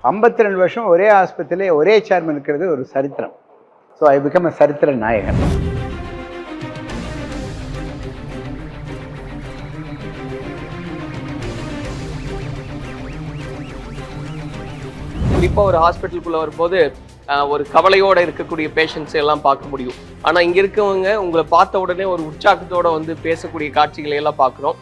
52 வருஷம் ஒரே ஆஸ்பத்திரியிலே ஒரே சேர்மன் இருக்கிறது ஒரு சரித்திரம். ஸோ ஐ பிகம் அ சரித்திர நாயகன். குறிப்பாக ஒரு ஹாஸ்பிட்டலுக்குள்ள வரும்போது ஒரு கவலையோட இருக்கக்கூடிய பேஷண்ட்ஸ் எல்லாம் பார்க்க முடியும். ஆனால் இங்கே இருக்கவங்க உங்களை பார்த்த உடனே ஒரு உற்சாகத்தோட வந்து பேசக்கூடிய காட்சிகளை எல்லாம் பார்க்குறோம்.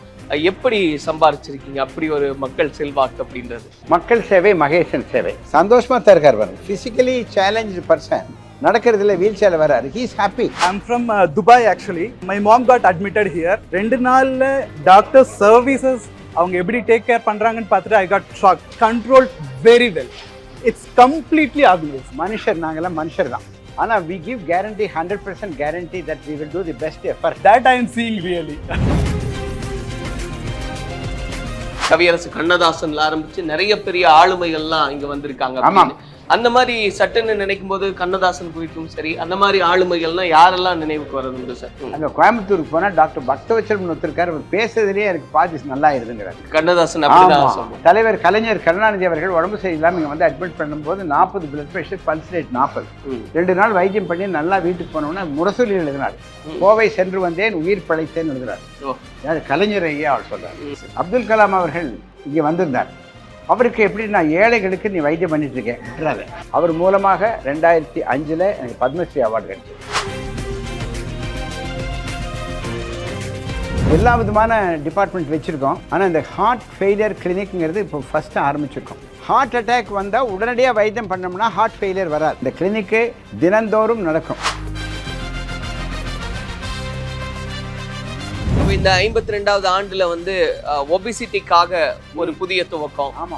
எப்படி சம்பாரிச்சிருக்கீங்க அப்படி ஒரு மக்கள் செல்வாக்கு அப்படின்றது? மக்கள் சேவை மகேசன் சேவை. சந்தோஷமா தான் இருக்கார் பாருங்க. பிசிக்கலி சேலஞ்சு பர்சன் நடக்கிறதுல வீல் சேரில் வராரு. He is happy. I'm from Dubai actually. My mom got admitted here. 2 நாள்ல டாக்டர் சர்வீசஸ் அவங்க எப்படி டேக் கேர் பண்றாங்கன்னு பார்த்துட்டு I got shocked. Controlled very well. It's completely obvious. மனுஷர் நாங்கெல்லாம் மனுஷர் தான். ஆனால் we give guarantee 100% guarantee that we will do the best effort. That I am seeing really. கவியரசு கண்ணதாசன்ல ஆரம்பிச்சு நிறைய பெரிய ஆளுமைகள்லாம் இங்க வந்திருக்காங்க. ஆமாம். அந்த மாதிரி சட்டுன்னு நினைக்கும் போது கண்ணதாசன் குறித்தும் சரி, அந்த மாதிரி ஆளுமைகள்லாம் யாரெல்லாம் நினைவுக்கு வரது சார்? அங்கே கோயம்புத்தூருக்கு போனால் டாக்டர் பக்தவச்சலம் ஒருத்தருக்கார். அவர் பேசுறதுலேயே எனக்கு பாதி நல்லா இருதுங்கிறார் கண்ணதாசன். அப்படிதான் தலைவர் கலைஞர் கருணாநிதி அவர்கள் உடம்பு சரியில்லாமல் இங்கே வந்து அட்மிட் பண்ணும்போது 40 பிளட் ப்ரெஷர், பல்ஸ் ரேட் 40. 2 நாள் வைத்தியம் பண்ணி நல்லா வீட்டுக்கு போனோம்னா முரசொலி எழுதினார். கோவை சென்று வந்தேன் உயிர் பிழைத்தேன் எழுதுறார். யார்? கலைஞர் ஐயா அவர் சொல்றார். அப்துல் கலாம் அவர்கள் இங்கே வந்திருந்தார். அவருக்கு எப்படி நான் ஏழைகளுக்கு நீ வைத்தியம் பண்ணிட்டு இருக்கேன். அவர் மூலமாக 2005 எனக்கு பத்மஸ்ரீ அவார்டு கிடைச்சது. எல்லா விதமான டிபார்ட்மெண்ட் வச்சுருக்கோம். ஆனால் இந்த ஹார்ட் ஃபெயிலியர் கிளினிக்ங்கிறது இப்போ ஃபஸ்ட்டு ஆரம்பிச்சிருக்கோம். ஹார்ட் அட்டாக் வந்தால் உடனடியாக வைத்தியம் பண்ணோம்னா ஹார்ட் ஃபெயிலியர் வராது. இந்த கிளினிக்கு தினந்தோறும் நடக்கும். இந்த 52வது ஆண்டுல வந்து ஒபிசிட்டிக்காக ஒரு புதிய துவக்கம்,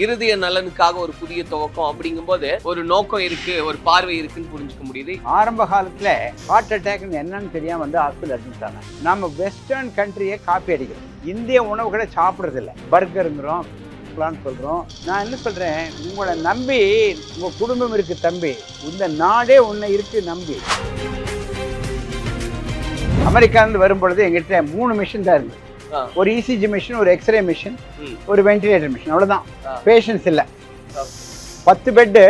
இருதய நலனுக்காக ஒரு புதிய துவக்கம் அப்படிங்கும்போது ஒரு நோக்கம் இருக்கு, ஒரு பார்வை இருக்குன்னு புரிஞ்சுக்க முடியுது. ஆரம்ப காலத்துல ஹார்ட் அட்டாக் என்னன்னு தெரியாம வந்து ஹாஸ்பிட்டல் அட்மிட் ஆனாங்க. நம்ம வெஸ்டர்ன் கண்ட்ரியை காப்பி அடிக்கிறோம். இந்திய உணவுகளை சாப்பிட்றது இல்லை. பர்கருங்கிறோம், சொல்றோம். நான் என்ன சொல்றேன், உங்களை நம்பி உங்க குடும்பம் இருக்கு தம்பி, இந்த நாடே உன்னை இருக்கு நம்பி. அமெரிக்காவிலிருந்து வரும்பொழுது எங்கிட்ட 3 மிஷின் தான் இருக்கு. ஒரு இசிஜி மிஷின், ஒரு எக்ஸ்ரே மிஷின், ஒரு வென்டிலேட்டர் மிஷின், அவ்வளோதான். பேஷண்ட்ஸ் இல்லை. 10 பெட்டு,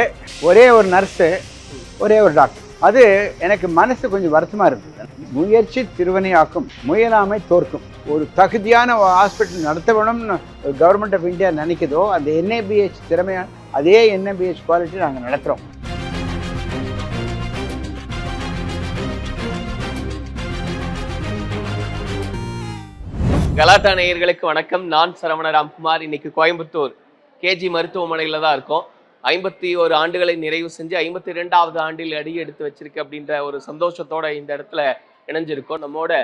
ஒரே ஒரு நர்ஸு, ஒரே ஒரு டாக்டர். அது எனக்கு மனசு கொஞ்சம் வருத்தமாக இருந்தது. முயற்சி திருவினையாக்கும், முயலாமை தோற்கும். ஒரு தகுதியான ஹாஸ்பிட்டல் நடத்த வேணும்னு கவர்மெண்ட் ஆஃப் இந்தியா நினைக்குதோ அந்த என்ஏபிஹெச் திறமையான அதே என்ஏபிஹெச் குவாலிட்டி நாங்கள் நடத்துகிறோம். கலாட்டா நேயர்களுக்கு வணக்கம். நான் சரவண ராம்குமார். இன்னைக்கு கோயம்புத்தூர் கேஜி மருத்துவமனையில தான் இருக்கோம். 51 ஆண்டுகளை நிறைவு செஞ்சு 52வது ஆண்டில் அடி எடுத்து வச்சிருக்கு அப்படின்ற ஒரு சந்தோஷத்தோட இந்த இடத்துல இணைஞ்சிருக்கோம். நம்மோட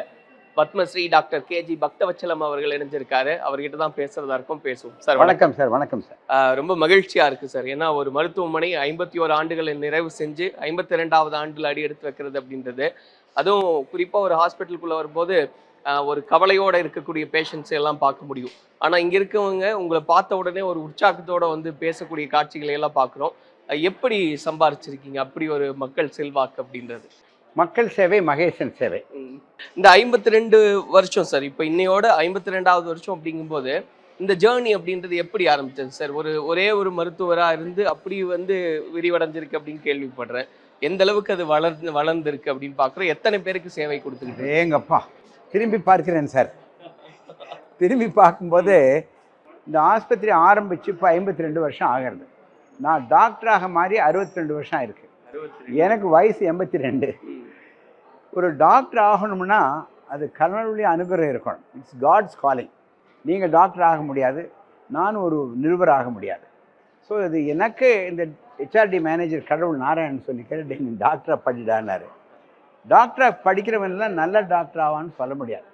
பத்மஸ்ரீ டாக்டர் கேஜி பக்தவச்சலம் அவர்கள் இணைஞ்சிருக்காரு. அவர்கிட்ட தான் பேசுறதா இருக்கும், பேசுவோம். சார் வணக்கம் சார். வணக்கம் சார். ரொம்ப மகிழ்ச்சியா இருக்கு சார். ஏன்னா ஒரு மருத்துவமனை 51 ஆண்டுகளை நிறைவு செஞ்சு 52வது ஆண்டில் அடி எடுத்து வைக்கிறது அப்படின்றது, அதுவும் குறிப்பா ஒரு ஹாஸ்பிட்டலுக்குள்ள வரும்போது ஒரு கவலையோட இருக்கக்கூடிய பேஷண்ட்ஸ் எல்லாம் பார்க்க முடியும். ஆனால் இங்கே இருக்கவங்க உங்களை பார்த்த உடனே ஒரு உற்சாகத்தோட வந்து பேசக்கூடிய காட்சிகளை எல்லாம் பார்க்குறோம். எப்படி சம்பாரிச்சிருக்கீங்க அப்படி ஒரு மக்கள் செல்வாக்கு அப்படின்றது? மக்கள் சேவை மகேசன் சேவை. இந்த 52 வருஷம் சார், இப்போ இன்னையோட 52வது வருஷம் அப்படிங்கும்போது இந்த ஜேர்னி அப்படின்றது எப்படி ஆரம்பிச்சது சார்? ஒரே ஒரு மருத்துவராக இருந்து அப்படி வந்து விரிவடைஞ்சிருக்கு அப்படின்னு கேள்விப்படுறேன். எந்த அளவுக்கு அது வளர்ந்துருக்கு அப்படின்னு பார்க்குறோம். எத்தனை பேருக்கு சேவை கொடுத்துருக்கு? ஏங்கப்பா, திரும்பி பார்க்கிறேன் சார். திரும்பி பார்க்கும்போது இந்த ஆஸ்பத்திரி ஆரம்பித்து இப்போ 52 வருஷம் ஆகிறது. நான் டாக்டராக மாறி 62 வருஷம் ஆயிருக்கு. எனக்கு வயசு 82. ஒரு டாக்டர் ஆகணும்னா அது கடவுளுடைய அனுகிரகம் இருக்கணும். It's God's calling. நீங்கள் டாக்டர் ஆக முடியாது, நானும் ஒரு நிருபர் ஆக முடியாது. ஸோ இது எனக்கு இந்த ஹெச்ஆர்டி மேனேஜர் கடவுள் நாராயணன் சொல்லி கேட்டு நீ டாக்டராக படிடான்னாரு. டாக்டராக படிக்கிறவன்லாம் நல்ல டாக்டர் ஆவான்னு சொல்ல முடியாது.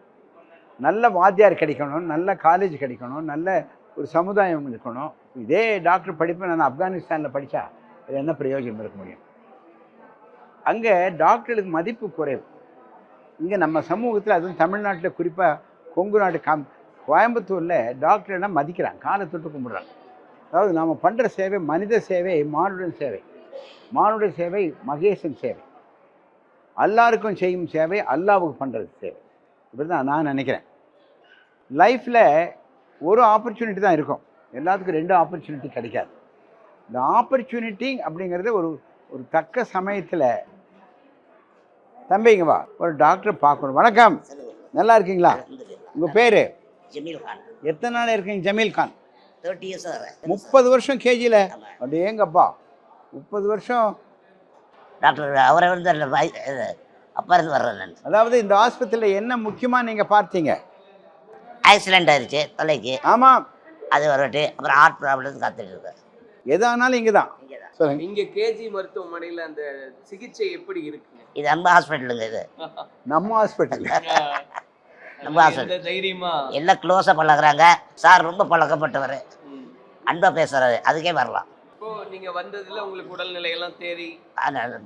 நல்ல வாத்தியார் கிடைக்கணும், நல்ல காலேஜ் கிடைக்கணும், நல்ல ஒரு சமுதாயம் இருக்கணும். இதே டாக்டர் படிப்பை நான் ஆப்கானிஸ்தானில் படித்தா அது என்ன பிரயோஜனம் இருக்க முடியும்? அங்கே டாக்டர்களுக்கு மதிப்பு குறைவு. இங்கே நம்ம சமூகத்தில், அதுவும் தமிழ்நாட்டில் குறிப்பாக கொங்கு நாடு கோயம்புத்தூரில் டாக்டர்லாம் மதிக்கிறாங்க, காலை தொட்டு கும்பிட்றாங்க. அதாவது நாம் பண்ணுற சேவை மனித சேவை, மானுடன் சேவை. மானுட சேவை மகேசன் சேவை. எல்லாருக்கும் செய்யும் சேவை, அல்லாவுக்கு பண்ணுறது சேவை. இப்படி தான் நான் நினைக்கிறேன். லைஃப்பில் ஒரு ஆப்பர்ச்சுனிட்டி தான் இருக்கும், எல்லாத்துக்கும் 2 ஆப்பர்ச்சுனிட்டி கிடைக்காது. இந்த ஆப்பர்ச்சுனிட்டி அப்படிங்கிறது ஒரு ஒரு தக்க சமயத்தில் தம்பிங்க வா ஒரு டாக்டரை பார்க்கணும். வணக்கம், நல்லா இருக்கீங்களா? உங்கள் பேர்? ஜமீல் கான். எத்தனை நாள் இருக்கீங்க ஜமீல் கான்? 30 years ஆகுது. 30 வருஷம் கேஜியில்? அப்படி ஏங்கப்பா 30 வருஷம். டாக்டர் அவரை வந்து அந்த அப்பா இருந்து வர்றேன் நான். அதாவது இந்த ஆஸ்பத்திரியில் என்ன முக்கியமாக நீங்கள் பார்த்தீங்க? ஆக்சிடென்ட் ஆயிடுச்சு தலைக்கு. ஆமாம், அது வரட்டு. அப்புறம் ஹார்ட் ப்ராப்ளம் காத்துட்டு இருக்கேன். எதானாலும் இங்கே தான். சொல்லுங்க. இங்க கேஜி மருத்துவமனையில அந்த சிகிச்சை எப்படி இருக்குங்க? இது அன்பு ஹாஸ்பிட்டலுங்க. இது நம்ம ஹாஸ்பிட்டல். நம்ம ஹாஸ்பிட்டல் தைரியமா எல்லாம் க்ளோஸாக பழகுறாங்க. சார் ரொம்ப பழக்கப்பட்டவர், அன்பா பேசுறாரு. அதுக்கே வரலாம். இப்போ நீங்க வந்ததுல உங்களுக்கு உடல்நிலை எல்லாம் தேறி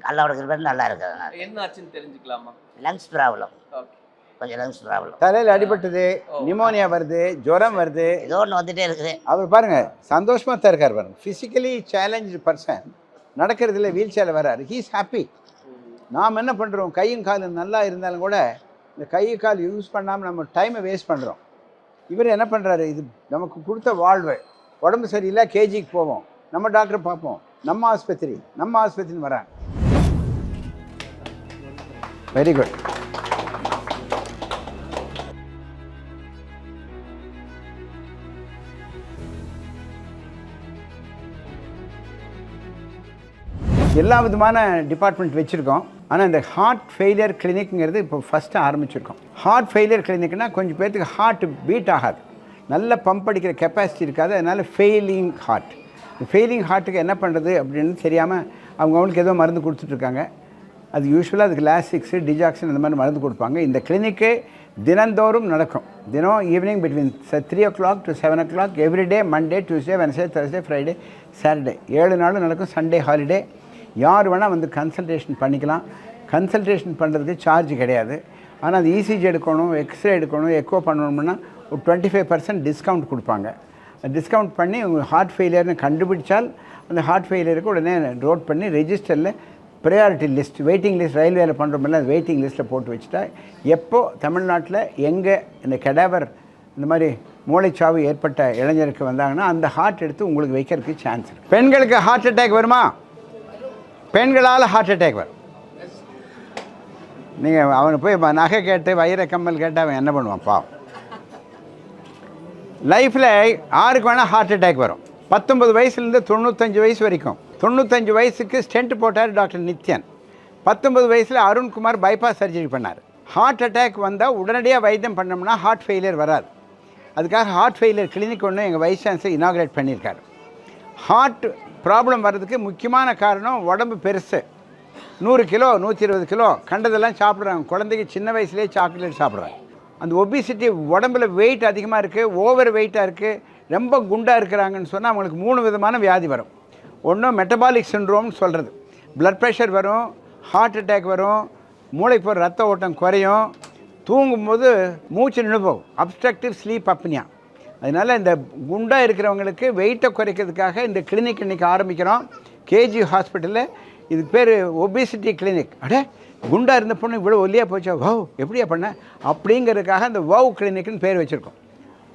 அல்லாவோட கிருபை நல்லா இருக்குது. என்ன ஆச்சுன்னு தெரிஞ்சுக்கலாமா? Lungs problem, okay. கொஞ்சம் லங்ஸ் ப்ராப்ளம். தலையில் அடிபட்டது, நிமோனியா வருது, ஜுரம் வருது, ஏதோ ஒன்று வந்துட்டே இருக்குது. அவர் பாருங்க சந்தோஷமாக தான் இருக்கார் பாருங்க. ஃபிசிக்கலி சேலஞ்சு பர்சன், நடக்கிறதுல வீல் சேரில் வர்றாரு. He's happy. நாம் என்ன பண்ணுறோம், கையும் காலும் நல்லா இருந்தாலும் கூட இந்த கை கால் யூஸ் பண்ணாமல் நம்ம டைமை வேஸ்ட் பண்ணுறோம். இவர் என்ன பண்ணுறாரு, இது நமக்கு கொடுத்த வாழ்வு. உடம்பு சரியில்லை, கேஜிக்கு போவோம், நம்ம டாக்டரை பார்ப்போம், நம்ம ஆஸ்பத்திரின்னு வராங்க. Very good. எல்லா விதமான டிபார்ட்மெண்ட் வச்சுருக்கோம். ஆனால் இந்த ஹார்ட் ஃபெயிலியர் கிளினிக்ங்கிறது இப்போ ஃபஸ்ட்டு ஆரம்பிச்சிருக்கோம். ஹார்ட் ஃபெயிலியர் கிளினிக்னால் கொஞ்சம் பேர்த்துக்கு ஹார்ட் பீட் ஆகாது, நல்ல பம்ப் அடிக்கிற கெப்பாசிட்டி இருக்காது. அதனால் ஃபெயிலிங் ஹார்ட். ஃபெயிலிங் ஹார்ட்டுக்கு என்ன பண்ணுறது அப்படின்னு தெரியாமல் அவங்களுக்கு ஏதோ மருந்து கொடுத்துட்ருக்காங்க. அது யூஸ்வலாக அதுக்கு லாஸ்டிக்ஸு, டிஜாக்சின் அந்த மாதிரி மருந்து கொடுப்பாங்க. இந்த கிளினிக்கு தினந்தோறும் நடக்கும். தினம் evening between 3 o'clock to 7 o'clock everyday, Monday, Tuesday, Wednesday, Thursday, Friday, Saturday 7 நாளும் நடக்கும். Sunday holiday. யார் வேணால் வந்து கன்சல்டேஷன் பண்ணிக்கலாம். கன்சல்டேஷன் பண்ணுறதுக்கு சார்ஜ் கிடையாது. ஆனால் அது இசிஜி எடுக்கணும், எக்ஸ்ரே எடுக்கணும், எக்கோ பண்ணணும்னா ஒரு 25% டிஸ்கவுண்ட் கொடுப்பாங்க. டிஸ்கவுண்ட் பண்ணி உங்கள் ஹார்ட் ஃபெயிலியர்னு கண்டுபிடிச்சால் அந்த ஹார்ட் ஃபெயிலியருக்கு உடனே நோட் பண்ணி ரெஜிஸ்டரில் ப்ரையாரிட்டி லிஸ்ட், வெயிட்டிங் லிஸ்ட், ரயில்வேயில் பண்ணுறோம்ல அது வெயிட்டிங் லிஸ்ட்டில் போட்டு வச்சுட்டா எப்போ தமிழ்நாட்டில் எங்கே இந்த கெடாவர் இந்த மாதிரி மூளைச்சாவு ஏற்பட்ட இளைஞருக்கு வந்தாங்கன்னா அந்த ஹார்ட் எடுத்து உங்களுக்கு வைக்கிறதுக்கு சான்ஸ் இருக்குது. பெண்களுக்கு ஹார்ட் அட்டாக் வருமா? பெண்களால் ஹார்ட் அட்டாக் வரும். நீங்கள் அவனை போய் நகை கேட்டு வைர கம்மல் கேட்டு அவன் என்ன பண்ணுவான் பாவம். லைஃப்பில் யாருக்கு வேணால் ஹார்ட் அட்டாக் வரும். 19 வயசுலேருந்து 95 வயசு வரைக்கும். 95 வயசுக்கு ஸ்டென்ட் போட்டார் டாக்டர் நித்யன். 19 வயசில் அருண்குமார் பைபாஸ் சர்ஜரி பண்ணார். ஹார்ட் அட்டாக் வந்தால் உடனடியாக வைத்தியம் பண்ணோம்னா ஹார்ட் ஃபெயிலியர் வராது. அதுக்காக ஹார்ட் ஃபெயிலியர் கிளினிக் ஒன்று எங்கள் வைஸ் சான்சலர் இனாக்ரேட் பண்ணியிருக்காரு. ஹார்ட் ப்ராப்ளம் வர்றதுக்கு முக்கியமான காரணம் உடம்பு பெருசு. 100 கிலோ 120 கிலோ கண்டதெல்லாம் சாப்பிட்றாங்க. குழந்தைக்கு சின்ன வயசுலேயே சாக்லேட் சாப்பிட்றாங்க. அந்த ஒபிசிட்டி, உடம்புல வெயிட் அதிகமாக இருக்குது, ஓவர் வெயிட்டாக இருக்குது, ரொம்ப குண்டாக இருக்கிறாங்கன்னு சொன்னால் அவங்களுக்கு 3 விதமான வியாதி வரும். ஒன்று மெட்டபாலிக் சிண்ட்ரோம்னு சொல்கிறது, ப்ளட் ப்ரெஷர் வரும், ஹார்ட் அட்டாக் வரும், மூளைக்கு போகிற ரத்த ஓட்டம் குறையும், தூங்கும்போது மூச்சு நின்று போகும், அப்ஸ்ட்ரக்டிவ் ஸ்லீப் அப்னியா. அதனால் இந்த குண்டாக இருக்கிறவங்களுக்கு வெயிட்டை குறைக்கிறதுக்காக இந்த கிளினிக் இன்றைக்கி ஆரம்பிக்கிறோம். கேஜி ஹாஸ்பிட்டலில். இதுக்கு பேர் ஒபிசிட்டி கிளினிக். அடே குண்டாக இருந்த பொண்ணு இவ்வளோ ஒல்லியாக போச்சா, வவ் எப்படியா பண்ண அப்படிங்கிறதுக்காக இந்த வவ் கிளினிக்னு பேர் வச்சுருக்கோம்.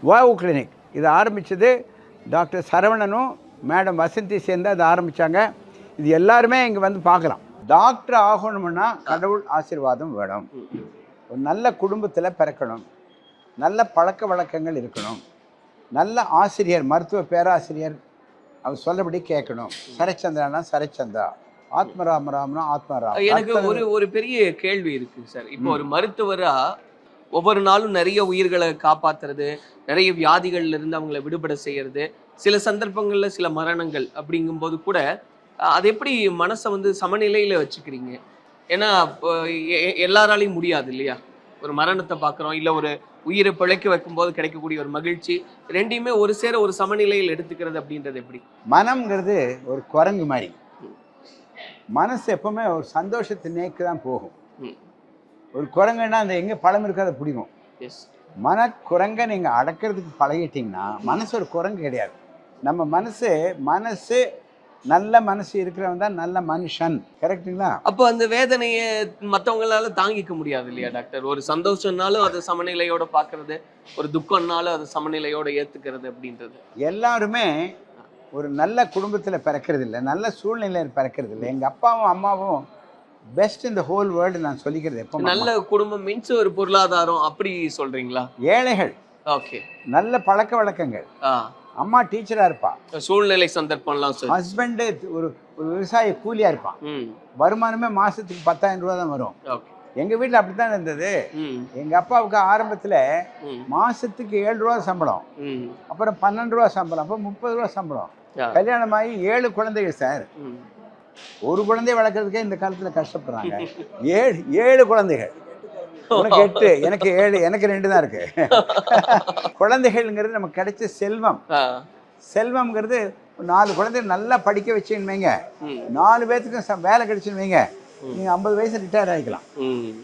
வவ் கிளினிக் இது ஆரம்பித்தது டாக்டர் சரவணனும் மேடம் வசந்தி சேர்ந்து அதை ஆரம்பித்தாங்க. இது எல்லாருமே இங்கே வந்து பார்க்கலாம். டாக்டர் ஆகணும்னா கடவுள் ஆசீர்வாதம் வேணும். ஒரு நல்ல குடும்பத்தில் பிறக்கணும், நல்ல பழக்க வழக்கங்கள் இருக்கணும், நல்ல ஆசிரியர், மருத்துவ பேராசிரியர் அவர் சொல்லபடி கேட்கணும். சரச்சந்திரானா சரச்சந்திரா, ஆத்மராமராம்னா ஆத்மராம். எனக்கு ஒரு பெரிய கேள்வி இருக்கு சார். இப்போ ஒரு மருத்துவரா ஒவ்வொரு நாளும் நிறைய உயிர்களை காப்பாத்துறது, நிறைய வியாதிகள்ல இருந்து அவங்கள விடுபட செய்யறது, சில சந்தர்ப்பங்கள்ல சில மரணங்கள் அப்படிங்கும்போது கூட அது எப்படி மனசை வந்து சமநிலையில வச்சுக்கிறீங்க? ஏன்னா எல்லாராலையும் முடியாது இல்லையா? ஒரு மரணத்தை பார்க்குறோம், இல்லை ஒரு உயிரை பிழைக்க வைக்கும்போது கிடைக்கக்கூடிய ஒரு மகிழ்ச்சி, ரெண்டையுமே ஒரு சேர ஒரு சமநிலையில் எடுத்துக்கிறது அப்படின்றது எப்படி? மனம்ங்கிறது ஒரு குரங்கு மாதிரி. மனசு எப்பவுமே ஒரு சந்தோஷத்தை நேக்கு தான் போகும். ஒரு குரங்குன்னா அந்த எங்கே பழம் இருக்கோ அதை பிடிக்கும். மன குரங்கை நீங்கள் அடக்கிறதுக்கு பழகிட்டிங்கன்னா மனசு ஒரு குரங்கு கிடையாது. நம்ம மனசு நல்ல மனசு இருக்கிறவன் தான் நல்ல மனுஷன். கரெக்டுங்களா? அப்போ அந்த வேதனையை மற்றவங்களால தாங்கிக்க முடியாது இல்லையா டாக்டர்? ஒரு சந்தோஷம்னாலும் அதை சமநிலையோட பார்க்கறது, ஒரு துக்கம்னாலும் அதை சமநிலையோட ஏற்றுக்கிறது அப்படின்றது. எல்லாருமே ஒரு நல்ல குடும்பத்தில் பிறக்கிறது இல்லை, நல்ல சூழ்நிலையில் பிறக்கிறது இல்லை. எங்கள் அப்பாவும் அம்மாவும் பெஸ்ட் இந்த ஹோல் வேர்ல்டு நான் சொல்லிக்கிறது எப்போ. நல்ல குடும்பம் மீன்ஸ் ஒரு பொருளாதாரம் அப்படி சொல்றீங்களா? ஏழைகள், ஓகே, நல்ல பழக்க வழக்கங்கள். அம்மா டீச்சராக இருப்பா, சூழ்நிலை சந்தர்ப்பம்லாம் சரி. ஹஸ்பண்டு ஒரு ஒரு விவசாய கூலியாக இருப்பான், வருமானமே மாதத்துக்கு 10,000 ரூபா தான் வரும். எங்கள் வீட்டில் அப்படி தான் இருந்தது. எங்கள் அப்பாவுக்கு ஆரம்பத்தில் மாதத்துக்கு 7 ரூபா சம்பளம், அப்புறம் 12 ரூபா சம்பளம், அப்புறம் 30 ரூபா சம்பளம். கல்யாணமாகி 7 குழந்தைகள் சார். ஒரு குழந்தைய வளர்க்குறதுக்கே இந்த காலத்தில் கஷ்டப்படுறாங்க. 7 குழந்தைகள். உனக்கு 8, எனக்கு 7, எனக்கு 2 தான் இருக்கு. குழந்தைகள்ங்கிறது நமக்கு கிடைச்ச செல்வம். செல்வம்ங்கிறது 4 குழந்தைகள் நல்லா படிக்க வச்சுன்னு வைங்க, 4 பேர்த்துக்கும் வேலை கிடைச்சுன்னு வைங்க, நீங்க 50 வயசு ரிட்டையர் ஆகிக்கலாம்.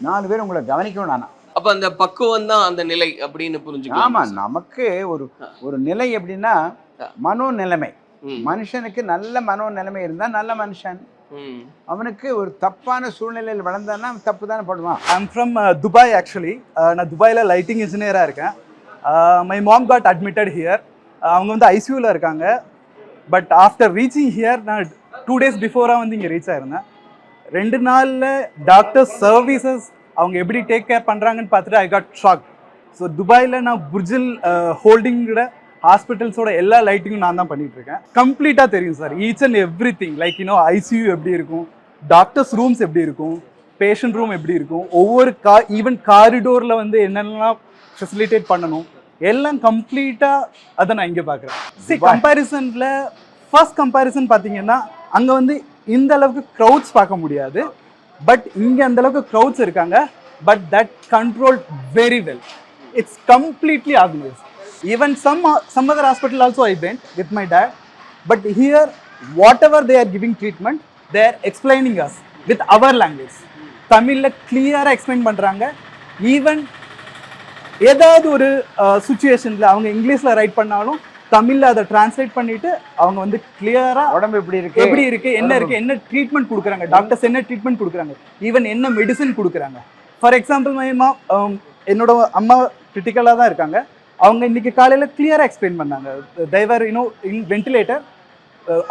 4 பேர் உங்களை கவனிக்கணும். நானா அப்ப அந்த பக்குவம் தான் அந்த நிலை அப்படின்னு புரிஞ்சுக்கலாம். ஆமா, நமக்கு ஒரு நிலை எப்படின்னா மனோ நிலைமை. மனுஷனுக்கு நல்ல மனோ நிலைமை இருந்தா நல்ல மனுஷன். அவனுக்கு ஒரு தப்பான சூழ்நிலையில் வளர்ந்தான்னா தப்பு தானே பண்ணுவான். I'm from Dubai actually. நான் துபாயில் லைட்டிங் இன்ஜினியராக இருக்கேன். My mom got admitted here. அவங்க வந்து ஐசியூவில் இருக்காங்க. பட் ஆஃப்டர் ரீச்சிங் ஹியர் நான் 2 days பிஃபோராக வந்து இங்கே ரீச் ஆயிருந்தேன். 2 நாளில் டாக்டர் சர்வீசஸ் அவங்க எப்படி டேக் கேர் பண்ணுறாங்கன்னு பார்த்துட்டு ஐ காட் ஷாக். ஸோ துபாயில் நான் புர்ஜில் ஹோல்டிங்கோட ஹாஸ்பிட்டல்ஸோட எல்லா லைட்டிங்கும் நான் தான் பண்ணிட்டு இருக்கேன். கம்ப்ளீட்டாக தெரியும் sir, each and every thing. Like ICU எப்படி இருக்கும், டாக்டர்ஸ் ரூம்ஸ் எப்படி இருக்கும், பேஷண்ட் ரூம் எப்படி இருக்கும், ஒவ்வொரு ஈவன் காரிடோரில் வந்து என்னென்னலாம் ஃபெசிலிட்டேட் பண்ணணும், எல்லாம் கம்ப்ளீட்டாக அதை நான் இங்கே பார்க்குறேன். சரி, கம்பேரிசனில் ஃபர்ஸ்ட் கம்பேரிசன் பார்த்தீங்கன்னா அங்கே வந்து இந்த அளவுக்கு க்ரௌட்ஸ் பார்க்க முடியாது. பட் இங்கே அந்த அளவுக்கு க்ரௌட்ஸ் இருக்காங்க. But that control very well. It's completely obvious. Even some other hospital also I went with my dad, but here whatever they are giving treatment, they are explaining us with our language. Tamil clear explain பண்றாங்க. Even ஏதாவது ஒரு சுச்சுவேஷன்ல அவங்க இங்கிலீஷ்ல right பண்ணாலும் தமிழ்ல அதை translate பண்ணிட்டு அவங்க வந்து கிளியரா உடம்பு எப்படி இருக்கு, என்ன இருக்கு, என்ன ட்ரீட்மெண்ட் கொடுக்குறாங்க, டாக்டர்ஸ் என்ன ட்ரீட்மெண்ட் கொடுக்குறாங்க, ஈவன் என்ன மெடிசன் கொடுக்குறாங்க. ஃபார் எக்ஸாம்பிள் என்னோட அம்மா கிரிட்டிக்கலாக தான் இருக்காங்க. அவங்க இன்னைக்கு காலையில் கிளியராக எக்ஸ்பிளைன் பண்ணாங்க. தேவர் இன் வென்டிலேட்டர்,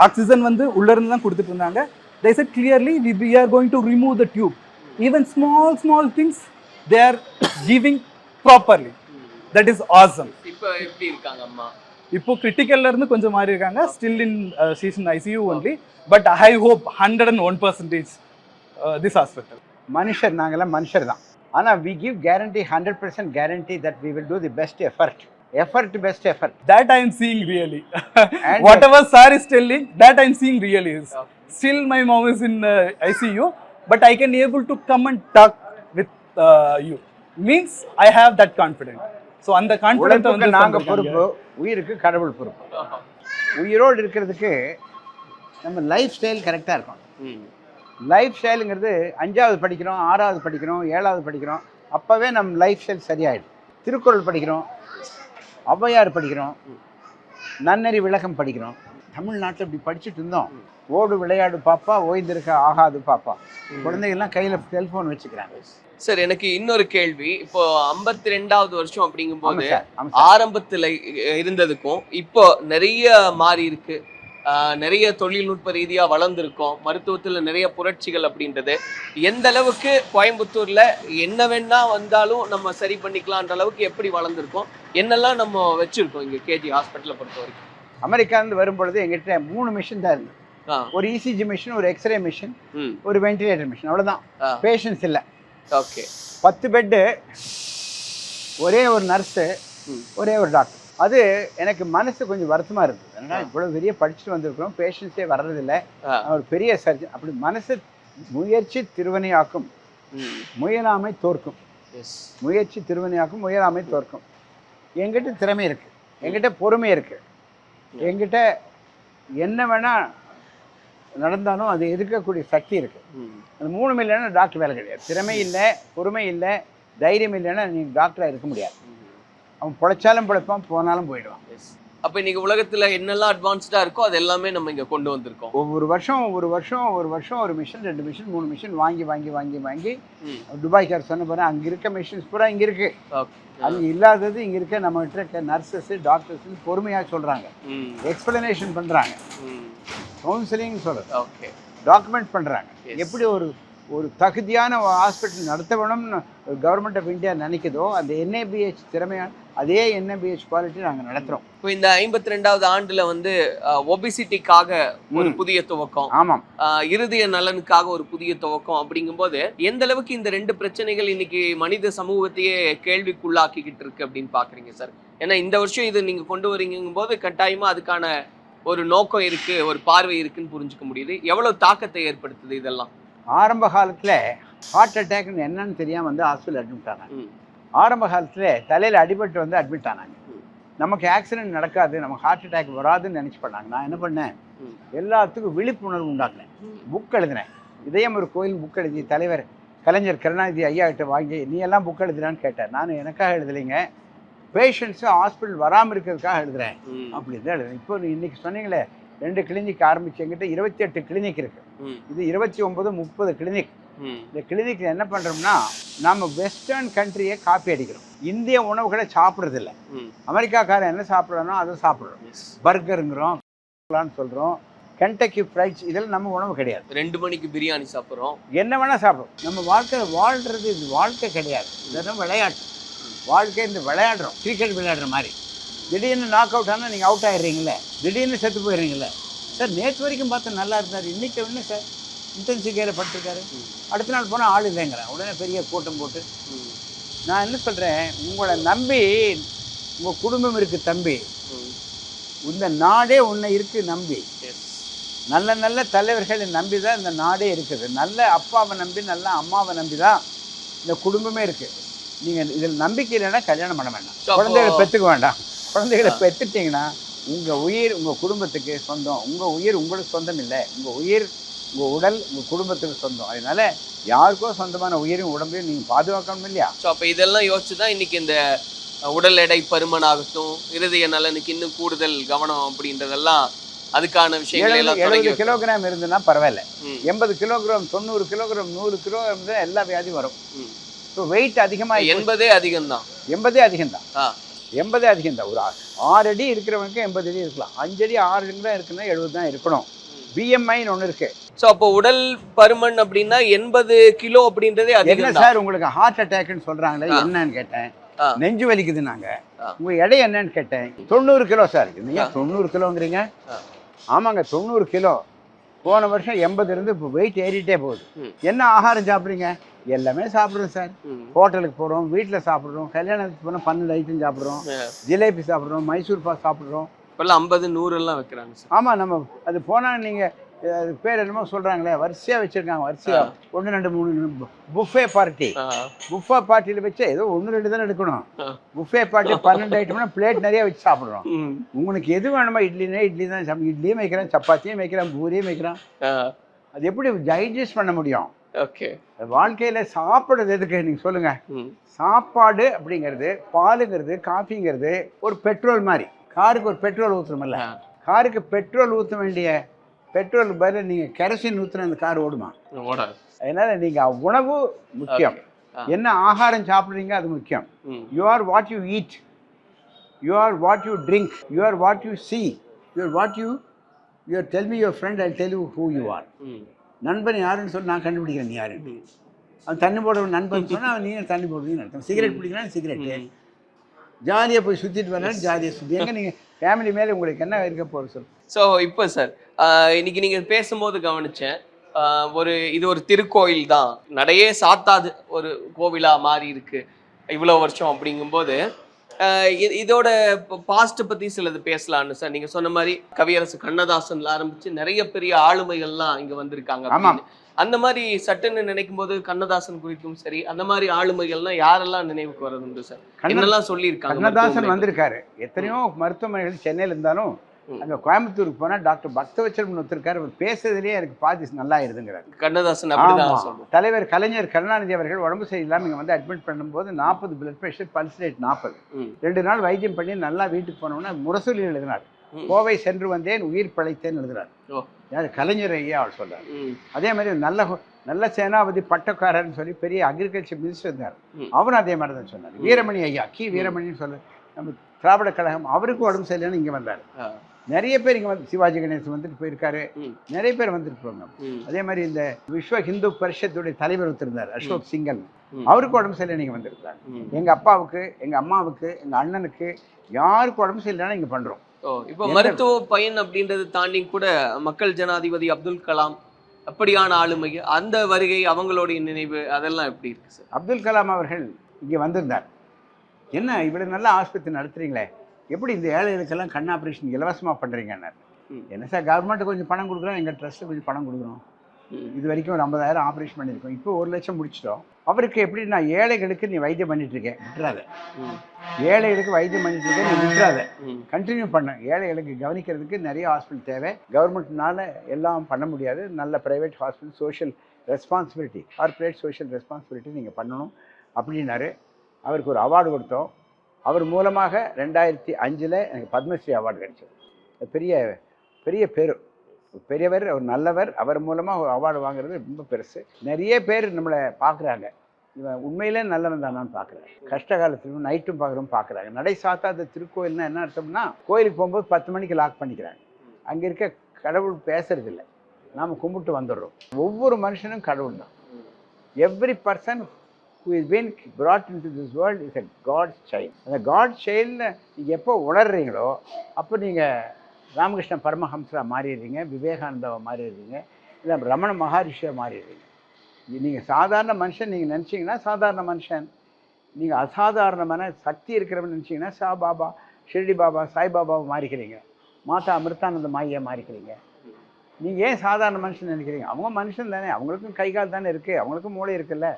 ஆக்சிஜன் வந்து உள்ளேருந்து தான் கொடுத்துட்டு இருந்தாங்க. they said clearly we are going to remove the tube. Even small things they are giving properly. That is awesome. இப்போ எப்படி இருக்காங்க அம்மா? இப்போ கிரிட்டிக்கல்ல இருந்து கொஞ்சம் மாறி இருக்காங்க. Still in she's in ICU only, but I hope 101% this hospital. மனுஷர், நாங்கெல்லாம் மனுஷர் தான். ஆனால் we give guarantee 100% guarantee that we will do the best effort. Best effort. That I am seeing really. And whatever sir is telling, that I am seeing really is. Still my mom is in ICU, but I can able to come and talk with you. Means I have that confidence. So அந்த confidence வந்து நாங்க பொறுப்பு, உயிருக்கு கடவுள் பொறுப்பு. உயிரோடு இருக்கிறதுக்கு நம்ம லைஃப் ஸ்டைல் கரெக்டாக இருக்கும். லைஃப் ஸ்டைலுங்கிறது 5வது படிக்கிறோம், 6வது படிக்கிறோம், 7வது படிக்கிறோம், அப்போவே நம்ம லைஃப் ஸ்டைல் சரியாயிடும். திருக்குறள் படிக்கிறோம், ஔவையார் படிக்கிறோம், நன்னறி விளக்கம் படிக்கிறோம். தமிழ்நாட்டில் இப்படி படிச்சுட்டு இருந்தோம். ஓடு விளையாடு பாப்பா, ஓய்ந்திருக்க ஆகாது பாப்பா. குழந்தைகள்லாம் கையில் செல்ஃபோன் வச்சுக்கிறாங்க. சார், எனக்கு இன்னொரு கேள்வி. இப்போ 52வது வருஷம் அப்படிங்கும்போது ஆரம்பத்தில் இருந்ததுக்கும் இப்போ நிறைய மாறி இருக்கு. நிறைய தொழில்நுட்ப ரீதியா வளர்ந்துருக்கோம். மருத்துவத்துல நிறைய புரட்சிகள் அப்படின்றது எந்த அளவுக்கு கோயம்புத்தூர்ல என்ன வேணா வந்தாலும் நம்ம சரி பண்ணிக்கலான்ற அளவுக்கு எப்படி வளர்ந்துருக்கோம், என்னெல்லாம் நம்ம வச்சிருக்கோம் இங்க கேஜி ஹாஸ்பிட்டலை பொறுத்த வரைக்கும்? அமெரிக்காந்து வரும்பொழுது எங்கிட்ட 3 மிஷின் தான் இருந்தது. ஒரு இசிஜி மிஷின், ஒரு எக்ஸ்ரே மிஷின், ஒரு வென்டிலேட்டர் மிஷின், அவ்வளவுதான். பேஷன்ஸ் இல்லை. ஓகே. 10 பெட்டு, ஒரே ஒரு நர்ஸு, ஒரே ஒரு டாக்டர். அது எனக்கு மனசு கொஞ்சம் வருத்தமாக இருக்குது. ஏன்னா இவ்வளோ பெரிய படிச்சுட்டு வந்திருக்கிறோம், பேஷண்ட்ஸே வர்றதில்லை, ஒரு பெரிய சர்ஜன். அப்படி மனசு முயற்சி திருவனையாக்கும், முயலாமை தோற்கும். முயற்சி திருவனையாக்கும், முயலாமை தோற்கும். எங்கிட்ட திறமை இருக்குது, எங்கிட்ட பொறுமை இருக்குது, எங்கிட்ட என்ன வேணால் நடந்தாலும் அது எதிர்க்கக்கூடிய சக்தி இருக்குது. அந்த 3 இல்லைன்னா டாக்டர் வேலை கிடையாது. திறமை இல்லை, பொறுமை இல்லை, தைரியம் இல்லைன்னா நீங்கள் டாக்டராக இருக்க முடியாது. அவன் பிழைச்சாலும் பிழைப்பான், போனாலும் போயிடுவான். அப்ப இன்னைக்கு உலகத்துல என்னெல்லாம் அட்வான்ஸ்டா இருக்கோ அது எல்லாமே நம்ம இங்க கொண்டு வந்திருக்கோம். ஒவ்வொரு வருஷம் ஒரு மிஷின் 2 மிஷின் 3 மிஷின் வாங்கி ம். துபாய்க்கார் சொன்ன பாரு அங்கே இருக்க மிஷின்ஸ் பூரா இங்கே இருக்கு. Okay. அங்கே இல்லாதது இங்கே இருக்க நம்ம கிட்ட இருக்க நர்சஸ் டாக்டர்ஸ் பொறுமையாக சொல்கிறாங்க, ம். எக்ஸ்பிளனேஷன் பண்ணுறாங்க, ம். கவுன்சிலிங் சொல்கிறது, ஓகே. டாக்குமெண்ட் பண்ணுறாங்க. Yes. எப்படி ஒரு தகுதியான ஹாஸ்பிட்டல் நடத்த வேணும்னு கவர்மெண்ட் ஆஃப் இந்தியா நினைக்குதோ அந்த என்ஏபிஹெச் திறமையான அதே என்ஏபிஹெச் குவாலிட்டி நாங்கள் நடத்துகிறோம். இப்போ இந்த 52வது ஆண்டுல வந்து ஒபிசிட்டிக்காக ஒரு புதிய துவக்கம், ஆமாம், இருதய நலனுக்காக ஒரு புதிய துவக்கம் அப்படிங்கும்போது எந்த அளவுக்கு இந்த 2 பிரச்சனைகள் இன்னைக்கு மனித சமூகத்தையே கேள்விக்குள்ளாக்கிக்கிட்டு இருக்கு அப்படின்னு பாக்குறீங்க சார்? ஏன்னா இந்த வருஷம் இது நீங்க கொண்டு வரீங்கும் போது கட்டாயமா அதுக்கான ஒரு நோக்கம் இருக்கு, ஒரு பார்வை இருக்குன்னு புரிஞ்சுக்க முடியுது. எவ்வளவு தாக்கத்தை ஏற்படுத்துது இதெல்லாம்? ஆரம்ப காலத்தில் ஹார்ட் அட்டாக்னு என்னன்னு தெரியாமல் வந்து ஹாஸ்பிட்டல் அட்மிட் ஆனாங்க. ஆரம்ப காலத்தில் தலையில் அடிபட்டு வந்து அட்மிட் ஆனாங்க. நமக்கு ஆக்சிடென்ட் நடக்காது, நமக்கு ஹார்ட் அட்டாக் வராதுன்னு நினச்சி பண்ணாங்க. நான் என்ன பண்ணேன், எல்லாத்துக்கும் விழிப்புணர்வு உண்டாக்குனேன், புக் எழுதினேன். இதயம் ஒரு கோயில் புக் எழுதி தலைவர் கலைஞர் கருணாநிதி ஐயா கிட்ட வாங்கி நீ எல்லாம் புக் எழுதுறான்னு கேட்டேன். நான் எனக்காக எழுதலைங்க, பேஷண்ட்ஸு ஹாஸ்பிட்டல் வராமல் இருக்கிறதுக்காக எழுதுறேன் அப்படின்னு தான் எழுதுறேன். இப்போ இன்னைக்கு சொன்னீங்களே 2 கிளினிக் ஆரம்பிச்சு, எங்கிட்ட 28 கிளினிக் இருக்கு. இது 29 30 கிளினிக். இந்த கிளினிக்ல என்ன பண்றோம்னா நம்ம வெஸ்டர்ன் கண்ட்ரியை காப்பி அடிக்கிறோம். இந்திய உணவுகளை சாப்பிட்றதில்ல. அமெரிக்காக்காரன் என்ன சாப்பிட்றோனோ அதை சாப்பிட்றோம். பர்கருங்கிறோம், சொல்றோம், கென்டக்கி ஃப்ரைட்ஸ், இதெல்லாம் நம்ம உணவு கிடையாது. 2 மணிக்கு பிரியாணி சாப்பிட்றோம், என்ன வேணா சாப்பிட்றோம். நம்ம வாழ்க்கை வாழ்றது இது வாழ்க்கை கிடையாது, இதெல்லாம் விளையாட்டு. வாழ்க்கை இந்த விளையாடுறோம், கிரிக்கெட் விளையாடுற மாதிரி. திடீர்னு நாக் அவுட் ஆனால் நீங்கள் அவுட் ஆகிடுறீங்களே, திடீர்னு செத்து போயிடுறீங்களே. சார் நேற்று வரைக்கும் பார்த்தா நல்லா இருந்தார், இன்றைக்கி என்ன சார் இன்டென்சிவ் கேரில் படுத்திருக்காரு, அடுத்த நாள் போனால் ஆள் இல்லைங்கிறேன், உடனே பெரிய கூட்டம் போட்டு. நான் என்ன சொல்கிறேன், உங்களை நம்பி உங்கள் குடும்பம் இருக்குது தம்பி, இந்த நாடே உன்னை இருக்குது நம்பி. நல்ல நல்ல தலைவர்களை நம்பி தான் இந்த நாடே இருக்குது. நல்ல அப்பாவை நம்பி நல்ல அம்மாவை நம்பி தான் இந்த குடும்பமே இருக்குது. நீங்கள் இதில் நம்பிக்கை இல்லைன்னா கல்யாணம் பண்ண வேண்டாம், குழந்தைகளை பெற்றுக்க வேண்டாம். குழந்தைகளை பெற்றுட்டிங்கன்னா உங்கள் உயிர் உங்கள் குடும்பத்துக்கு சொந்தம். உங்கள் உயிர் உங்களுக்கு சொந்தம் இல்லை, உங்கள் உயிர் உங்கள் உடல் உங்கள் குடும்பத்துக்கு சொந்தம். அதனால யாருக்கோ சொந்தமான உயிரும் உடம்பையும் நீங்கள் பாதுகாக்கணும் இல்லையா? ஸோ அப்போ இதெல்லாம் யோசிச்சு தான் இன்னைக்கு இந்த உடல் எடை பருமனாகட்டும், இருதய நலனுக்கு இன்னும் கூடுதல் கவனம் அப்படின்றதெல்லாம் அதுக்கான விஷயங்கள் எல்லாம் 70 கிலோகிராம் இருந்ததுன்னா பரவாயில்ல, 80 கிலோகிராம் 90 கிலோகிராம் 100 கிலோகிராம் தான் எல்லா வியாதியும் வரும். ஸோ வெயிட் அதிகமாக 80 அதிகம்தான், 80 அதிகம்தான், 80 அதிகம்தான். ஒரு 6 அடி இருக்கிறவனுக்கு 80 அடி இருக்கலாம், 5 அடி 6 அடி தான் இருக்குன்னா 70 தான் இருக்கணும். பிஎம்ஐன்னு ஒன்று இருக்கு. ஸோ அப்போ உடல் பருமன் அப்படின்னா 80 கிலோ அப்படின்றதே அதிகம். என்ன சார் உங்களுக்கு ஹார்ட் அட்டாக்னு சொல்றாங்களே என்னன்னு கேட்டேன், நெஞ்சு வலிக்குது. நாங்க உங்க எடை என்னன்னு கேட்டேன், 90 கிலோ சார். நீங்க 90 கிலோங்கிறீங்க? ஆமாங்க 90 கிலோ. போன வருஷம் 80 இருந்து இப்போ வெயிட் ஏறிட்டே போகுது. என்ன ஆகாரம் சாப்பிட்றீங்க? எல்லாமே சாப்பிட்றோம் சார். ஹோட்டலுக்கு போகிறோம், வீட்டில் சாப்பிட்றோம், கல்யாணத்துக்கு போனால் 12 ஐட்டம் சாப்பிட்றோம், ஜிலேபி சாப்பிட்றோம், மைசூர் பாக் சாப்பிட்றோம். இப்போல்லாம் 50 100 எல்லாம் வைக்கிறாங்க சார். ஆமாம், நம்ம அது போனால் நீங்கள் அது பேர் என்னமோ சொல்கிறாங்களே, வரிசையாக வச்சுருக்காங்க, வரிசையாக 1 2 3 புஃபே பார்ட்டி. புஃபே பார்ட்டியில் வச்சு ஏதோ 1 2 தானே எடுக்கணும். புஃபே பார்ட்டி 12 ஐட்டம்னா பிளேட் நிறைய வச்சு சாப்பிட்றோம். உங்களுக்கு எது வேணுமோ, இட்லினா இட்லி தான் சாப்பிடும், இட்லியும் வைக்கிறேன், சப்பாத்தியும் வைக்கிறேன், பூரியும் வைக்கிறான். அது எப்படி டைஜஸ்ட் பண்ண முடியும்? ஓகே, வாழ்க்கையில் சாப்பிட்றது எதுக்கு நீங்கள் சொல்லுங்கள்? சாப்பாடு அப்படிங்கிறது, பாலுங்கிறது, காஃபிங்கிறது ஒரு பெட்ரோல் மாதிரி. காருக்கு ஒரு பெட்ரோல் ஊற்றுறோம்ல, காருக்கு பெட்ரோல் ஊற்ற வேண்டிய பெட்ரோலுக்கு பதில் நீங்கள் கெரசின் ஊற்றுன அந்த கார் ஓடுமா? ஓடாது. அதனால் நீங்கள் உணவு முக்கியம், என்ன ஆகாரம் சாப்பிட்றீங்க அது முக்கியம். You are what you eat, you are what you drink, you are what you see, you are what you are tell me your friend, I tell you who you are. நண்பன் யாருன்னு சொல்லி நான் கண்டுபிடிக்கிறேன் நீ யாருன்னு. அவன் தண்ணி போட நண்பன் சொன்னால் அவன் நீ தண்ணி போடுறீங்கன்னு அர்த்தம். சிகரெட் பிடிக்கிறான் சிகரெட்டு, ஜாலியாக போய் சுற்றிட்டு வரலாம், ஜாலியாக சுற்றி. எங்கே நீங்கள் ஃபேமிலி மேலே உங்களுக்கு என்ன இருக்க போகிற சொல். ஸோ இப்போ சார் இன்னைக்கு நீங்கள் பேசும்போது கவனித்தேன், இது ஒரு திருக்கோயில் தான், நடையே சாத்தாது ஒரு கோவிலாக மாறி இருக்கு இவ்வளோ வருஷம். அப்படிங்கும்போது இதோட பாஸ்ட்டை பற்றி சிலது பேசலான்னு சார். நீங்கள் சொன்ன மாதிரி கவியரசு கண்ணதாசன்ல ஆரம்பித்து நிறைய பெரிய ஆளுமைகள்லாம் இங்கே வந்திருக்காங்க. அந்த மாதிரி சட்டுன்னு நினைக்கும் போது கண்ணதாசன் குறித்தும் சரி, அந்த மாதிரி ஆளுமைகள்லாம் யாரெல்லாம் நினைவுக்கு வரதுண்டு சார்? என்னெல்லாம் சொல்லியிருக்காங்க? கண்ணதாசன் வந்திருக்காரு, எத்தனையோ மருத்துவமனைகள் சென்னையில் இருந்தாலும் அங்கே கோயம்புத்தூருக்கு போனால் டாக்டர் பக்தவச்சலம் ஒருத்தருக்கார், அவர் பேசுறதுலேயே எனக்கு பாதி நல்லா இருதுங்கிறார். கண்ணதாசன் அப்படிதான் சொல்றோம். தலைவர் கலைஞர் கருணாநிதி அவர்கள் உடம்பு சரியில்லாமல் இங்கே வந்து அட்மிட் பண்ணும்போது 40 பிளட் ப்ரெஷர், பல்ஸ் ரேட் 40. 2 நாள் வைத்தியம் பண்ணி நல்லா வீட்டுக்கு போனோம்னா முரசொலி எழுதினார். கோவை சென்று வந்தேன் உயிர் பிழைத்தேன் எழுதுறார். யார்? கலைஞர் ஐயா அவர் சொல்றாரு. அதே மாதிரி நல்ல சேனாபதி பட்டக்காரர்னு சொல்லி பெரிய அக்ரிகல்ச்சர் மினிஸ்டர் இருந்தார், அவரும் அதே மாதிரி தான் சொன்னார். வீரமணி ஐயா, வீரமணின்னு சொல்ல, நம்ம திராவிட கழகம், அவருக்கும் உடம்பு சரியில்லைன்னு இங்கே வந்தார். நிறைய பேர் இங்கே வந்து, சிவாஜி கணேசன் வந்துட்டு போயிருக்காரு, நிறைய பேர் வந்துட்டு போங்க. அதே மாதிரி இந்த விஸ்வ ஹிந்து பரிஷத்துடைய தலைவர் ஒருத்தருந்தார் அசோக் சிங்கல், அவருக்கு உடம்பு சரியில்லை இங்கே வந்திருக்காரு. எங்கள் அப்பாவுக்கு, எங்கள் அம்மாவுக்கு, எங்கள் அண்ணனுக்கு, யாருக்கு உடம்பு சரியில்லைன்னா இங்கே பண்ணுறோம். இப்போ மருத்துவ பயன் அப்படின்றத தாண்டி கூட மக்கள் ஜனாதிபதி அப்துல் கலாம் அப்படியான ஆளுமை, அந்த வருகை, அவங்களுடைய நினைவு, அதெல்லாம் எப்படி இருக்கு சார்? அப்துல் கலாம் அவர்கள் இங்கே வந்திருந்தார். என்ன இவ்வளவு நல்ல ஆஸ்பத்திரி நடத்துறீங்களே, எப்படி இந்த ஏழைகளுக்கெல்லாம் கண் ஆப்ரேஷன் இலவசமாக பண்ணுறீங்கன்னார். என்ன சார், கவர்மெண்ட்டு கொஞ்சம் பணம் கொடுக்குறோம், எங்கள் ட்ரஸ்ட்டு கொஞ்சம் பணம் கொடுக்குறோம். இது வரைக்கும் ஒரு 50,000 ஆப்ரேஷன் பண்ணியிருக்கோம், இப்போ 1 லட்சம் முடிச்சிட்டோம். அவருக்கு எப்படி, நான் ஏழைகளுக்கு நீ வைத்தியம் பண்ணிட்டு இருக்கேன், விட்டுறாத. ஏழைகளுக்கு வைத்தியம் பண்ணிட்டு இருக்கேன், நீ விட்டுறாத, கண்டினியூ பண்ண. ஏழைகளுக்கு கவனிக்கிறதுக்கு நிறைய ஹாஸ்பிட்டல் தேவை, கவர்மெண்ட்னால எல்லாம் பண்ண முடியாது. நல்ல private hospital, social responsibility, corporate social responsibility நீங்கள் பண்ணணும் அப்படின்னாரு. அவருக்கு ஒரு அவார்டு கொடுத்தோம். அவர் மூலமாக 2005 எனக்கு பத்மஸ்ரீ அவார்டு கிடைச்சது. பெரிய பெரிய பேர், பெரியவர், ஒரு நல்லவர், அவர் மூலமாக ஒரு அவார்டு வாங்குறது ரொம்ப பெருசு. நிறைய பேர் நம்மளை பார்க்குறாங்க, இவன் உண்மையிலே நல்லவன் தானான்னு பார்க்குறாங்க. கஷ்ட காலத்துலையும் நைட்டும் பார்க்குறோம் பார்க்குறாங்க. நடை சாத்தாத திருக்கோயில்னா என்ன அர்த்தம்னா, கோயிலுக்கு போகும்போது 10 மணிக்கு லாக் பண்ணிக்கிறாங்க. அங்கே இருக்க கடவுள் பேசுறதில்லை, நாம் கும்பிட்டு வந்துடுறோம். ஒவ்வொரு மனுஷனும் கடவுள் தான். Every person who is been brought into this world is a God's child. அந்த காட் சைல்டு நீங்கள் எப்போ உணர்றீங்களோ அப்போ நீங்கள் ராமகிருஷ்ண பரமஹம்சராக மாறிடுறீங்க, விவேகானந்தாவை மாறிடுறீங்க, இல்லை ரமண மகரிஷியாக மாறிடுறீங்க. நீங்கள் சாதாரண மனுஷன் நீங்கள் நினச்சிங்கன்னா சாதாரண மனுஷன், நீங்கள் அசாதாரணமான சக்தி இருக்கிறவன்னு நினச்சிங்கன்னா பாபா, ஷிரடி பாபா, சாய்பாபாவை மாறிக்கிறீங்க, மாதா அமிர்தானந்த மாயை மாறிக்கிறீங்க. நீங்கள் ஏன் சாதாரண மனுஷன் நினைக்கிறீங்க? அவங்க மனுஷன் தானே, அவங்களுக்கும் கை கால் தானே இருக்குது, அவங்களுக்கும் மூளை இருக்குல்ல.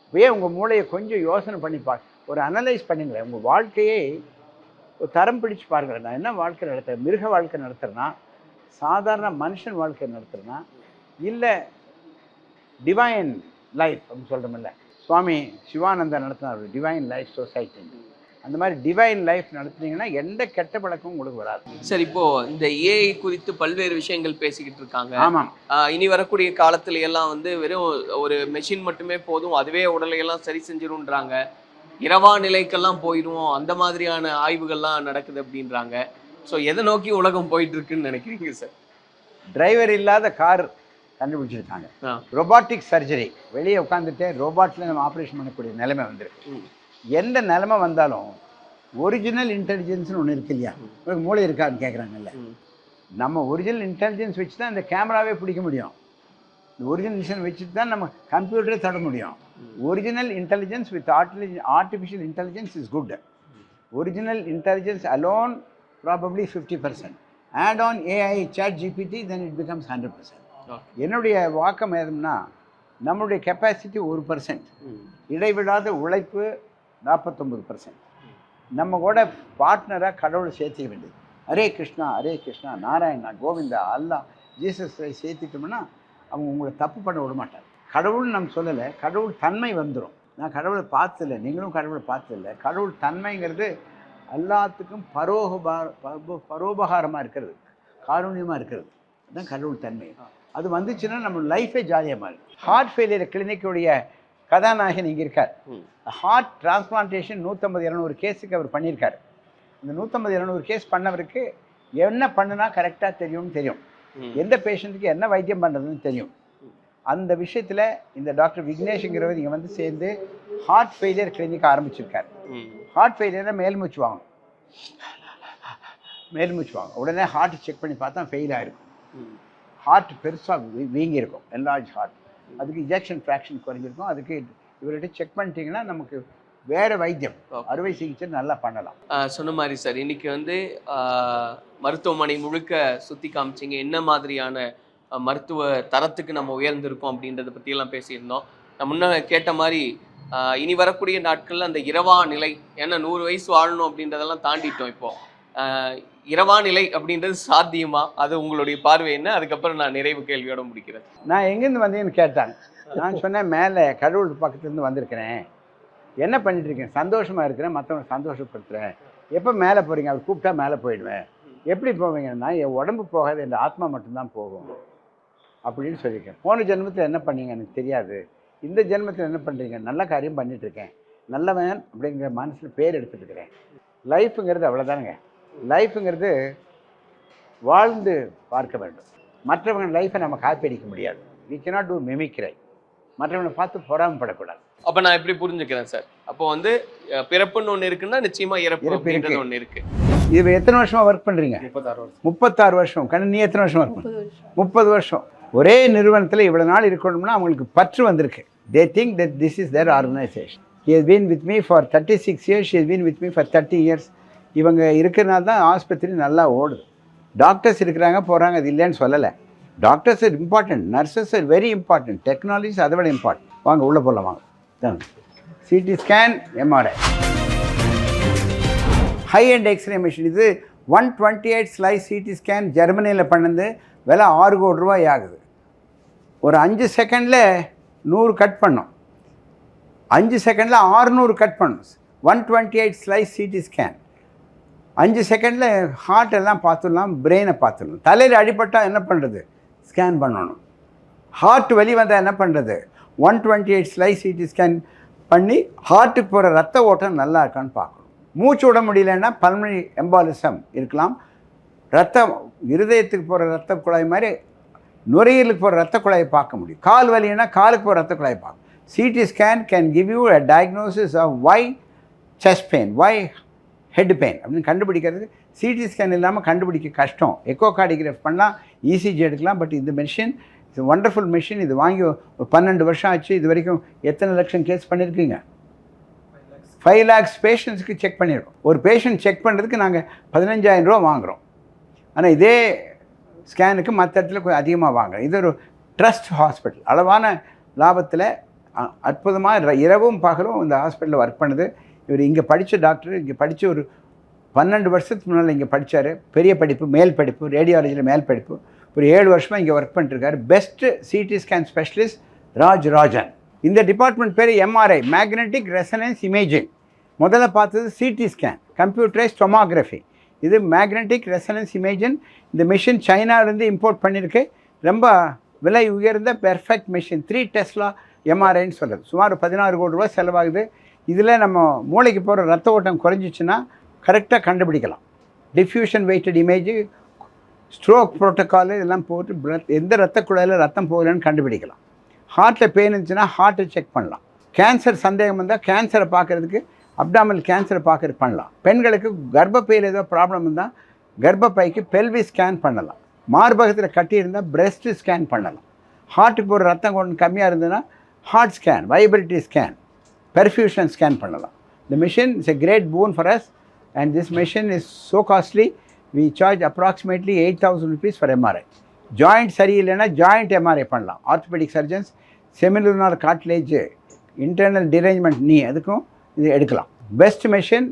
இப்போயே உங்கள் மூளையை கொஞ்சம் யோசனை பண்ணி ஒரு அனலைஸ் பண்ணுங்களேன். உங்கள் வாழ்க்கையை ஒரு தரம் பிடிச்சு பாருங்களேன். நான் என்ன வாழ்க்கை நடத்துகிறேன்? மிருக வாழ்க்கை நடத்துகிறேன்னா, சாதாரண மனுஷன் வாழ்க்கை நடத்துகிறேன்னா, இல்லை டிவைன் லைஃப் அப்படின்னு சொல்கிறோமில்ல, சுவாமி சிவானந்தா நடத்தினார் டிவைன் லைஃப் சொசைட்டி. அந்த மாதிரி டிவைன் லைஃப் நடத்துனீங்கன்னா எந்த கெட்ட பழக்கமும் உங்களுக்கு வராது. சார், இப்போ இந்த ஏஐ குறித்து பல்வேறு விஷயங்கள் பேசிக்கிட்டு இருக்காங்க. ஆமாம். இனி வரக்கூடிய காலத்துல எல்லாம் வந்து வெறும் ஒரு மெஷின் மட்டுமே போதும், அதுவே உடலை எல்லாம் சரி செஞ்சிரும்ன்றாங்க. இரவா நிலைக்கெல்லாம் போயிடுவோம், அந்த மாதிரியான ஆய்வுகள்லாம் நடக்குது அப்படின்றாங்க. ஸோ எதை நோக்கி உலகம் போயிட்டு இருக்குன்னு நினைக்கிறீங்க சார்? டிரைவர் இல்லாத கார் கண்டுபிடிச்சிருக்காங்க. ரொபாட்டிக் சர்ஜரி, வெளியே உட்காந்துட்டே ரோபாட்டில் நம்ம ஆப்ரேஷன் பண்ணக்கூடிய நிலைமை வந்துருக்கு. எந்த நிலைமை வந்தாலும் ஒரிஜினல் இன்டெலிஜென்ஸ்னு ஒன்று இருக்கு இல்லையா, உங்களுக்கு மூளை இருக்கான்னு கேட்குறாங்கல்ல. நம்ம ஒரிஜினல் இன்டெலிஜென்ஸ் வச்சு தான் இந்த கேமராவே பிடிக்க முடியும். இந்த ஒரிஜினல் இன்டெலிஜென்ஸ் வச்சுட்டு தான் நம்ம கம்ப்யூட்டரே தொட முடியும். Original intelligence with artificial intelligence is good. Original intelligence alone probably 50%. Add on AI, ChatGPT, then it becomes 100%. என்னுடைய வாக்கம் எதுனா, நம்மளுடைய கெப்பாசிட்டி 1%, இடைவிடாத உழைப்பு 49%. நம்ம கூட பார்ட்னராக கடவுளை சேர்த்திக்க வேண்டியது. ஹரே கிருஷ்ணா, ஹரே கிருஷ்ணா, நாராயணா, கோவிந்தா, அல்லா, ஜீசஸ் சேர்த்திட்டோம்னா அவங்க உங்களை தப்பு பண்ண விட மாட்டாங்க. கடவுள்னு நம்ம சொல்லலை, கடவுள் தன்மை வந்துடும். நான் கடவுளை பார்த்ததில்லை, நீங்களும் கடவுளை பார்த்ததில்லை. கடவுள் தன்மைங்கிறது எல்லாத்துக்கும் பரோபகாரமாக இருக்கிறது, காரூண்யமாக இருக்கிறது, அதுதான் கடவுள் தன்மை. அது வந்துச்சுன்னா நம்ம லைஃபே ஜாலியாக மாறும். ஹார்ட் ஃபெயிலியர் கிளினிக்குடைய கதாநாயகன் இங்கே இருக்கார். ஹார்ட் டிரான்ஸ்பிளான்டேஷன் 150-200 கேஸுக்கு அவர் பண்ணியிருக்கார். இந்த 150-200 கேஸ் பண்ணவருக்கு என்ன பண்ணுனா கரெக்டாக தெரியும், எந்த பேஷண்ட்டுக்கு என்ன வைத்தியம் பண்ணுறதுன்னு தெரியும். அந்த விஷயத்தில் இந்த டாக்டர் விக்னேஷ்ங்கிறவர் இங்கே வந்து சேர்ந்து ஹார்ட் ஃபெயிலியர் கிளினிக் ஆரம்பிச்சிருக்கார். ஹார்ட் ஃபெயிலியரை மேல்மூச்சு வாங்க, உடனே ஹார்ட் செக் பண்ணி பார்த்தா ஃபெயில் ஆகிருக்கும். ஹார்ட் பெருசாக வீங்கியிருக்கும், என்லார்ஜ் ஹார்ட். அதுக்கு இன்ஜெக்ஷன் ஃப்ராக்ஷன் குறைஞ்சிருக்கும். அதுக்கு இவர்கிட்ட செக் பண்ணிட்டீங்கன்னா நமக்கு வேறு வைத்தியம், அறுவை சிகிச்சை நல்லா பண்ணலாம். சொன்ன மாதிரி சார், இன்னைக்கு வந்து மருத்துவமனை முழுக்க சுற்றி காமிச்சிங்க, என்ன மாதிரியான மருத்துவ தரத்துக்கு நம்ம உயர்ந்திருக்கோம் அப்படின்றத பற்றியெல்லாம் பேசியிருந்தோம். நான் முன்ன கேட்ட மாதிரி இனி வரக்கூடிய நாட்களில் அந்த இரவா நிலை, ஏன்னா 100 வயசு வாழணும் அப்படின்றதெல்லாம் தாண்டிட்டோம். இப்போது இரவா நிலை அப்படின்றது சாத்தியமா? அது உங்களுடைய பார்வை என்ன? அதுக்கப்புறம் நான் நிறைவு கேள்வியோட முடிக்கிறேன். நான் எங்கேருந்து வந்தேன்னு கேட்டாங்க. நான் சொன்னேன், மேலே கடவுள் பக்கத்துலேருந்து வந்திருக்கிறேன். என்ன பண்ணிட்டு இருக்கேன்? சந்தோஷமாக இருக்கிறேன், மற்றவங்க சந்தோஷப்படுத்துகிறேன். எப்போ மேலே போகிறீங்க? அவர் கூப்பிட்டா மேலே போயிடுவேன். எப்படி போவீங்கன்னா, என் உடம்பு போகாது, என் ஆத்மா மட்டும்தான் போகும் அப்படின்னு சொல்லியிருக்கேன். போன ஜென்மத்தில் என்ன பண்ணீங்க எனக்கு தெரியாது, இந்த ஜென்மத்தில் என்ன பண்ணுறீங்க? நல்ல காரியம் பண்ணிகிட்ருக்கேன், நல்லவன் அப்படிங்கிற மனசில் பேர் எடுத்துகிட்டு இருக்கிறேன். லைஃப்புங்கிறது அவ்வளோதானுங்க. லைஃப்புங்கிறது வாழ்ந்து பார்க்க வேண்டும். மற்றவங்க லைஃப்பை நம்ம காப்பி அடிக்க முடியாது. We cannot do mimicry. மற்றவங்களை பார்த்து பொறாமப்படக்கூடாது. அப்ப நான் எப்படி புரிஞ்சுக்கிறேன் சார்? அப்போ வந்து பிறப்புன்னு ஒண்ணு இருக்குன்னா நிச்சயமா இறப்பு அப்படின்றது ஒண்ணு இருக்கு. இது எத்தனை வருஷமா ஒர்க் பண்ணுறீங்க? 36 வருஷம். கண்ணு, நீ எத்தனை வருஷம் ஒர்க் பண்ண? 30 வருஷம். ஒரே நிறுவனத்தில் இவ்வளோ நாள் இருக்கணும்னா அவங்களுக்கு பற்று வந்திருக்கு. They think that this is their organisation. He has been with me for 36 years. She has been with me for 30 years. இவங்க இருக்கிறனால தான் ஆஸ்பத்திரி நல்லா ஓடுது. டாக்டர்ஸ் இருக்கிறாங்க, போகிறாங்க, அது இல்லைன்னு சொல்லலை. Doctors are important, nurses are very important, technologies அதை விட இம்பார்ட்டன்ட். வாங்க உள்ளே போகலாம், வாங்க. CT scan, MRI, high end X-ray machine. இது 128 ஸ்லைஸ் சிடி ஸ்கேன் ஜெர்மனியில் பண்ணது. விலை 6 கோடி ரூபாய் ஆகுது. ஒரு 5 செகண்டில் 100 கட் பண்ணோம். 5 செகண்டில் 600 கட் பண்ணணும். 128 ஸ்லைஸ் சிடி ஸ்கேன். 5 செகண்டில் ஹார்ட் எல்லாம் பார்த்துடலாம், பிரெயினை பார்த்துடலாம். தலையில் அடிபட்டால் என்ன பண்ணுறது? ஸ்கேன் பண்ணணும். ஹார்ட் வெளி வந்தால் என்ன பண்ணுறது? 128 ஸ்லைஸ் சிடி ஸ்கேன் பண்ணி ஹார்ட்டுக்கு போகிற ரத்த ஓட்டம் நல்லா இருக்கான்னு பார்க்கணும். மூச்சு விட முடியலன்னா பல்மனரி எம்பாலிசம் இருக்கலாம். ரத்தம் இருதயத்துக்கு போகிற ரத்த குழாய் மாதிரி நுரையீரலுக்கு போகிற ரத்த குழாயை பார்க்க முடியும். கால் வலின்னா காலுக்கு போகிற ரத்த குழாயை பார்க்கணும். CT scan can give you a diagnosis of why chest pain, why head pain அப்படின்னு கண்டுபிடிக்கிறது சிடி ஸ்கேன் இல்லாமல் கண்டுபிடிக்க கஷ்டம். எக்கோகார்டியோகிராஃப் பண்ணலாம், இசிஜி எடுக்கலாம். பட் இந்த மெஷின் இட்ஸ் ஒண்டர்ஃபுல் மெஷின். இது வாங்கி ஒரு 12 வருஷம் ஆச்சு. இது வரைக்கும் எத்தனை லட்சம் கேஸ் பண்ணியிருக்கீங்க? 5 lakhs பேஷண்ட்ஸுக்கு செக் பண்ணியிருக்கோம். ஒரு பேஷண்ட் செக் பண்ணுறதுக்கு நாங்கள் 15,000 ரூபா வாங்குகிறோம். ஆனால் இதே ஸ்கேனுக்கு மற்ற இடத்துல கொஞ்சம் அதிகமாக வாங்குகிறோம். இது ஒரு ட்ரஸ்ட் ஹாஸ்பிட்டல். அளவான லாபத்தில் அற்புதமாக இரவும் பகலும் இந்த ஹாஸ்பிட்டலில் ஒர்க் பண்ணுது. இவர் இங்கே படித்த டாக்டர், இங்கே படித்த ஒரு 12 வருஷத்துக்கு முன்னால் இங்கே படித்தார். பெரிய படிப்பு, மேல் படிப்பு, ரேடியாலஜியில் மேல் படிப்பு. ஒரு 7 வருஷமாக இங்கே ஒர்க் பண்ணிட்டுருக்காரு. Best CT scan specialist Rajan. இந்த டிபார்ட்மெண்ட் பேர் எம்ஆர்ஐ, மேக்னெட்டிக் ரெசனன்ஸ் இமேஜிங். முதல்ல பார்த்தது சிடி ஸ்கேன், கம்ப்யூட்டரைஸ் டொமோகிராஃபி. இது மேக்னெட்டிக் ரெசனன்ஸ் இமேஜிங். இந்த மிஷின் சைனாவிலேருந்து இம்போர்ட் பண்ணியிருக்கு. ரொம்ப விலை உயர்ந்த பெர்ஃபெக்ட் மிஷின். 3 டெஸ்லா எம்ஆர்ஐன்னு சொல்கிறது. சுமார் 16 கோடி ரூபா செலவாகுது. இதில் நம்ம மூளைக்கு போகிற ரத்த ஓட்டம் குறைஞ்சிச்சுன்னா கரெக்டாக கண்டுபிடிக்கலாம். Diffusion weighted image, stroke protocol இதெல்லாம் போட்டு எந்த ரத்த குழாயில் ரத்தம் போகலன்னு கண்டுபிடிக்கலாம். ஹார்ட்டில் பெயின் இருந்துச்சுன்னா ஹார்ட்டை செக் பண்ணலாம். கேன்சர் சந்தேகம் வந்தால் கேன்சரை பார்க்குறதுக்கு அப்டாமல் கேன்சரை பார்க்குறது பண்ணலாம். பெண்களுக்கு கர்ப்பப்பையில் ஏதோ ப்ராப்ளம் இருந்தால் கர்ப்பப்பைக்கு பெல்வி ஸ்கேன் பண்ணலாம். மார்பகத்தில் கட்டி இருந்தால் பிரெஸ்ட் ஸ்கேன் பண்ணலாம். ஹார்ட்டுக்கு போகிற ரத்தம் கொஞ்சம் கம்மியாக இருந்ததுன்னா heart scan, viability scan, perfusion scan பண்ணலாம். The machine is a great boon for us, and this machine is so costly. We charge approximately 8,000 rupees for MRI. Joint சரியில்லைன்னா joint MRI பண்ணலாம். Orthopedic surgeons, semilunar cartilage, internal derangement knee, அதுக்கும் இது எடுக்கலாம். Best machine.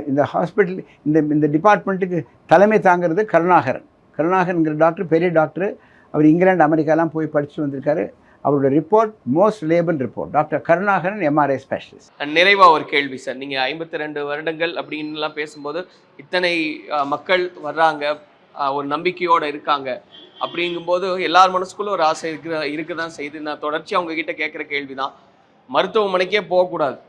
இந்த hospital இந்த டிபார்ட்மெண்ட்டுக்கு தலைமை தாங்கிறது கருணாகரன்கிற doctor, பெரிய டாக்டர். அவர் இங்கிலாந்து அமெரிக்காலாம் போய் படிச்சுட்டு வந்திருக்காரு. அவரோட report most reliable report. Doctor Karunakaran, MRI specialist. நிறைவாக ஒரு கேள்வி சார். நீங்கள் 52 வருடங்கள் அப்படின்லாம் பேசும்போது இத்தனை மக்கள் வர்றாங்க, ஒரு நம்பிக்கையோடு இருக்காங்க. அப்படிங்கும்போது எல்லார் மனசுக்குள்ள ஒரு ஆசை இருக்க தான் செய்யுது. நான் தொடர்ச்சி அவங்கக்கிட்ட கேட்குற கேள்வி தான், மருத்துவமனைக்கே போகக்கூடாது,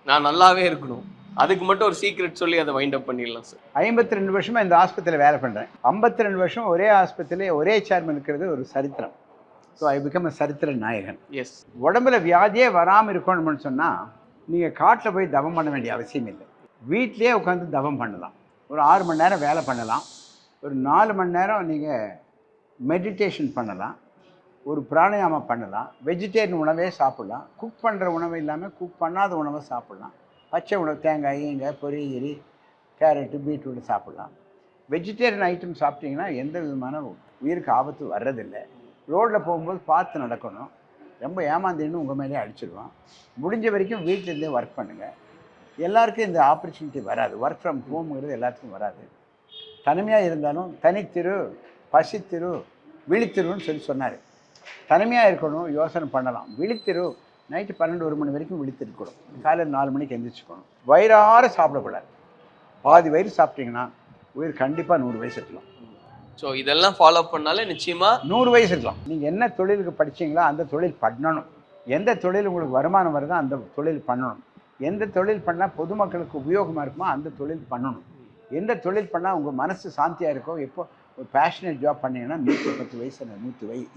நான் நல்லாவே இருக்கணும், அதுக்கு மட்டும் ஒரு சீக்ரெட் சொல்லி அதை வைண்ட் அப் பண்ணிடலாம் சார். 52 வருஷமாக இந்த ஆஸ்பத்திரியில் வேலை பண்ணுறேன். 52 வருஷம் ஒரே ஆஸ்பத்திரியில் ஒரே சேர்மன் இருக்கிறது ஒரு சரித்திரம். ஸோ ஐ பிகம் அ சரித்திர நாயகன். எஸ். உடம்புல வியாதியே வராமல் இருக்கணும்னு சொன்னால் நீங்கள் காட்டில் போய் தவம் பண்ண வேண்டிய அவசியம் இல்லை. வீட்லேயே உட்காந்து தவம் பண்ணலாம். ஒரு 6 மணி நேரம் வேலை பண்ணலாம். ஒரு 4 மணி நேரம் நீங்கள் மெடிடேஷன் பண்ணலாம். ஒரு பிராணாயாமம் பண்ணலாம். வெஜிடேரியன் உணவே சாப்பிட்லாம். குக் பண்ணுற உணவு இல்லாமல் குக் பண்ணாத உணவை சாப்பிட்லாம். பச்சை உணவு, தேங்காய், ஈங்காய், பொரியல், கேரட்டு, பீட்ரூட் சாப்பிட்லாம். வெஜிடேரியன் ஐட்டம் சாப்பிட்டிங்கன்னா எந்த விதமான உயிருக்கு ஆபத்து வர்றதில்லை. ரோட்டில் போகும்போது பார்த்து நடக்கணும். ரொம்ப ஏமாந்தேன்னு உங்கள் மேலே அடிச்சிடுவான். முடிஞ்ச வரைக்கும் வீட்டிலேருந்தே ஒர்க் பண்ணுங்கள். எல்லாருக்கும் இந்த ஆப்பர்ச்சுனிட்டி வராது. ஒர்க் ஃப்ரம் ஹோம்ங்கிறது எல்லாத்துக்கும் வராது. தனிமையாக இருந்தாலும் தனித்திரு, பசித்திரு, விழித்திருன்னு சொன்னார். தனிமையாக இருக்கணும், யோசனை பண்ணலாம். விழித்திரு, நைட்டு 12-1 மணி வரைக்கும் விழித்திருக்கணும். காலையில் 4 மணிக்கு எந்திரிச்சுக்கணும். வயிறார சாப்பிடக்கூடாது. பாதி வயிறு சாப்பிட்டீங்கன்னா உயிர் கண்டிப்பாக 100 வயசு இருக்கலாம். ஸோ இதெல்லாம் ஃபாலோ பண்ணாலே நிச்சயமா 100 வயசு இருக்கலாம். நீங்கள் என்ன தொழிலுக்கு படிச்சீங்களோ அந்த தொழில் பண்ணணும். எந்த தொழில் உங்களுக்கு வருமானம் வருதோ அந்த தொழில் பண்ணணும். எந்த தொழில் பண்ணால் பொதுமக்களுக்கு உபயோகமாக இருக்குமோ அந்த தொழில் பண்ணணும். எந்த தொழில் பண்ணால் உங்கள் மனசு சாந்தியாக இருக்கோ, எப்போ ஒரு பேஷனேட் ஜாப் பண்ணீங்கன்னா 110 வயசு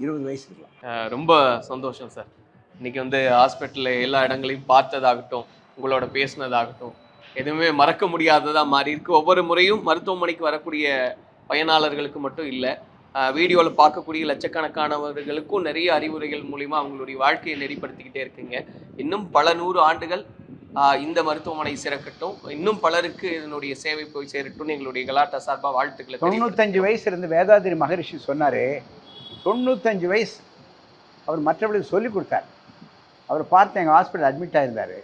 20 வயசு இருக்கலாம். ரொம்ப சந்தோஷம் சார். இன்னைக்கு வந்து ஹாஸ்பிட்டலில் எல்லா இடங்களையும் பார்த்ததாகட்டும், உங்களோட பேசினதாகட்டும், எதுவுமே மறக்க முடியாததாக மாறி இருக்கு. ஒவ்வொரு முறையும் மருத்துவமனைக்கு வரக்கூடிய பயனாளர்களுக்கு மட்டும் இல்லை, வீடியோவில் பார்க்கக்கூடிய லட்சக்கணக்கானவர்களுக்கும் நிறைய அறிவுரைகள் மூலிமா அவங்களுடைய வாழ்க்கையை நெறிப்படுத்திக்கிட்டே இருக்குங்க. இன்னும் பல 100 ஆண்டுகள் இந்த மருத்துவமனை சிறக்கட்டும், இன்னும் பலருக்கு இதனுடைய சேவை போய் சேரட்டும்னு எங்களுடைய கலாட்டா சார்பாக வாழ்த்துக்களை. 95 வயசு இருந்து வேதாதிரி மகரிஷி சொன்னார். 95 வயசு அவர் மற்றவர்களுக்கு சொல்லிக் கொடுத்தார். அவர் பார்த்து எங்கள் ஹாஸ்பிட்டல் அட்மிட் ஆகிருந்தார்.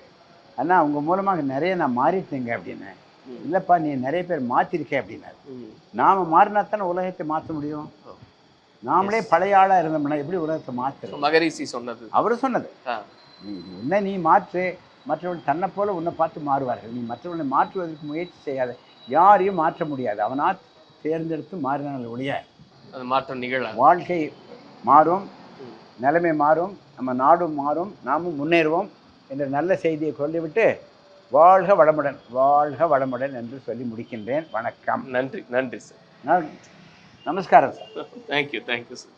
அண்ணா உங்கள் மூலமாக நிறைய நான் மாறிட்டேங்க அப்படின்னு. இல்லைப்பா நீ நிறைய பேர் மாற்றிருக்கேன் அப்படின்னாரு. நாம் மாறினா தானே உலகத்தை மாற்ற முடியும். நாமளே பழைய ஆளாக இருந்தோம்னா எப்படி உலகத்தை மாற்றுறோம்? மகரிஷி சொன்னது, அவர் சொன்னது. உன்னை நீ மாற்று, மற்றவர்கள் தன்னை போல உன்னை பார்த்து மாறுவார்கள். நீ மற்றவர்களை மாற்றுவதற்கு முயற்சி செய்யாத. யாரையும் மாற்ற முடியாது. அவனா தேர்ந்தெடுத்து மாறினால ஒழிய அது மாற்றம் நிகழ. வாழ்க்கை மாறும், நிலைமை மாறும், நம்ம நாடும் மாறும், நாமும் முன்னேறுவோம் என்ற நல்ல செய்தியை சொல்லிவிட்டு வாழ்க வளமுடன், வாழ்க வளமுடன் என்று சொல்லி முடிக்கின்றேன். வணக்கம். நன்றி சார். நமஸ்காரம் சார். Thank you sir.